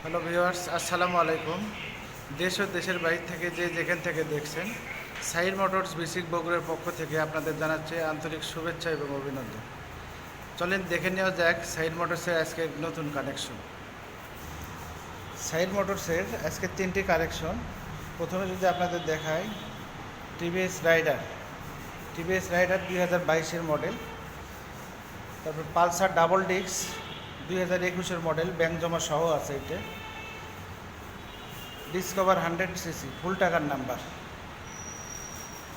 Hello viewers, আসসালামু আলাইকুম। দেশ ও দেশের বাইরে থেকে যেখান থেকে দেখছেন, সাইর মোটরস বিসিক বগুড়ার পক্ষ থেকে আপনাদের জানাচ্ছি আন্তরিক শুভেচ্ছা এবং অভিনন্দন। চলেন দেখে নেওয়া যাক সাইর মোটরসের আজকে নতুন কানেকশন। সাইর মোটরসের আজকে 3টি কানেকশন। প্রথমে যদি আপনাদের দেখাই, টিভিএস রাইডার 2022-এর মডেল। তারপর পালসার ডাবল ডিস্ক 2021-এর মডেল, ব্যাংক জমা সহ আছে। এটা ডিসকভার 100cc, ফুল টাকার নাম্বার।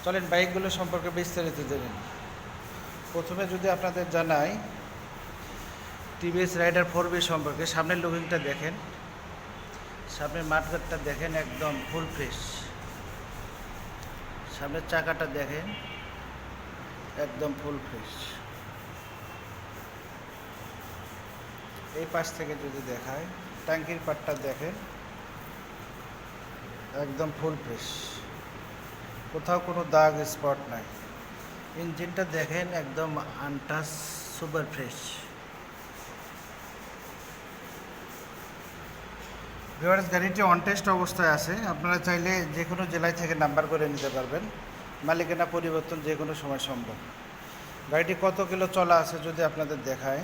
চলেন বাইকগুলো সম্পর্কে বিস্তারিত জেনে নিন। প্রথমে যদি আপনাদের জানাই টিভিএস রাইডার 4B সম্পর্কে, সামনের লুকিংটা দেখেন, সামনের মাঠগাটটা দেখেন, একদম ফুল ফ্রেশ। সামনের চাকাটা দেখেন, একদম ফুল ফ্রেশ। এই পাশ থেকে যদি দেখায়, ট্যাঙ্কির পাটটা দেখেন, একদম ফুল ফ্রেশ, কোথাও কোনো দাগ স্পট নাই। ইঞ্জিনটা দেখেন, একদম আনটাচ, সুপার ফ্রেশ। ভিউয়ার্স, গাড়িটি অন টেস্ট অবস্থায় আছে। আপনারা চাইলে যে কোনো জেলায় থেকে নাম্বার করে নিতে পারবেন। মালিকানা পরিবর্তন যে কোনো সময় সম্ভব। গাড়িটি কত কিলো চলা আছে যদি আপনাদের দেখায়,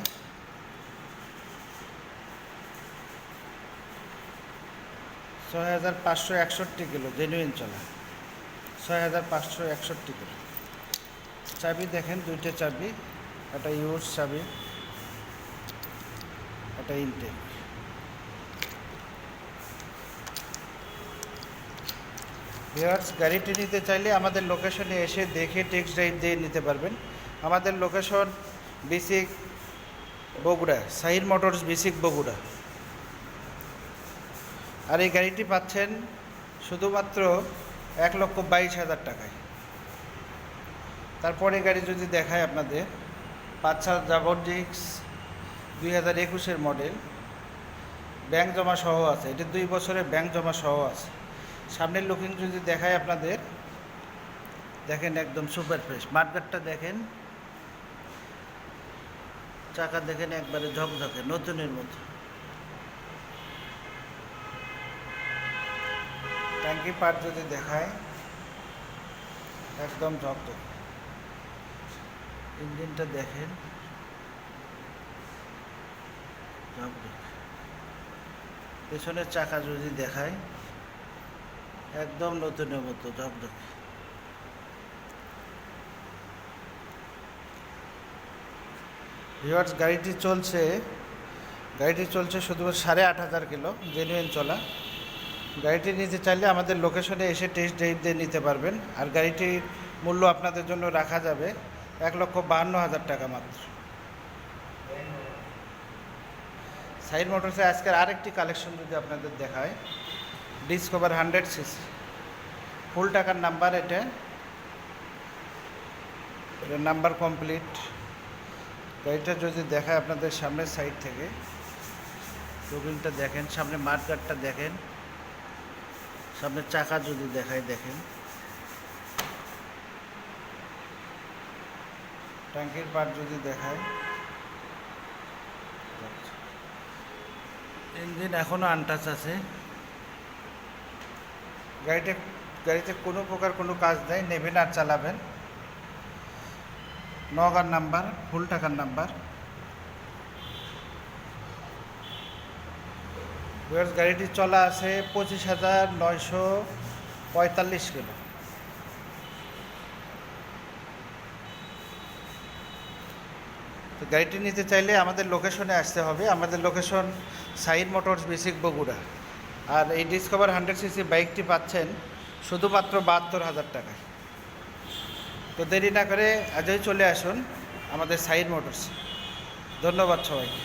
6561 কিলো জেনুইন চলা, 6561 কিলো। চাবি দেখেন, দুইটা চাবি, একটা ইউজ চাবি, একটা ইনটেক। ভিউয়ার্স, গাড়িটি নিতে চাইলে আমাদের লোকেশনে এসে দেখে টেক্সট ড্রাইভ দিয়ে নিতে পারবেন। আমাদের লোকেশন বিসিক বগুড়া, সাহির মোটরস বিসিক বগুড়া। আর এই গাড়িটি পাচ্ছেন শুধুমাত্র 1,22,000 টাকায়। তারপরে গাড়ি যদি দেখায় আপনাদের, পালসার ডাবল ডিস্ক 2021-এর মডেল, ব্যাংক জমা সহ আছে। এটা 2 বছরের ব্যাংক জমা সহ আছে। সামনের লুকিং যদি দেখায় আপনাদের, দেখেন একদম সুপার ফ্রেশ। মাঠগাটটা দেখেন, চাকা দেখেন, একবারে ঝকঝকে নতুনের মতো। ট্যাঙ্কি পার্ট যদি দেখায়, একদম ঝকঝকে। ইঞ্জিনটা দেখেন, ঝকঝকে। পেছনের চাকা যদি দেখায়, একদম নতুনের মতো ঝকঝকে। ভিউয়ার্স, গাড়িটি চলছে শুধু 8,500 কিলো জেনুইন চলা। গাড়িটি নিতে চাইলে আমাদের লোকেশনে এসে টেস্ট ড্রাইভ দিয়ে নিতে পারবেন। আর গাড়িটির মূল্য আপনাদের জন্য রাখা যাবে 1,52,000 টাকা মাত্র। সাইর মোটরসে আজকের আরেকটি কালেকশন যদি আপনাদের দেখায়, ডিসকভার 100cc, ফুল টাকার নাম্বার। এটা নাম্বার কমপ্লিট। গাড়িটা যদি দেখায় আপনাদের সামনের সাইড থেকে, রুবিনটা দেখেন, সামনে মাঠগাটটা দেখেন, সামনের চাকা যদি দেখায় দেখেন, ট্যাঙ্কির পার্ট যদি দেখায়, ইঞ্জিন এখনও আনটাচ আছে। গাড়িতে কোনো প্রকার কোনো কাজ নেই, নেবেন আর চালাবেন। নগার নাম্বার, ফুল টাকার নাম্বার। গাড়িটি চলা আছে 25,945 কিলো। তো গাড়িটি নিতে চাইলে আমাদের লোকেশনে আসতে হবে। আমাদের লোকেশন সাইর মোটরস বিসিক বগুড়া। আর এই ডিসকভার 100cc বাইকটি পাচ্ছেন শুধুমাত্র 72,000 টাকায়। তো দেরি না করে আজই চলে আসুন আমাদের সাইর মোটরস। ধন্যবাদ সবাইকে।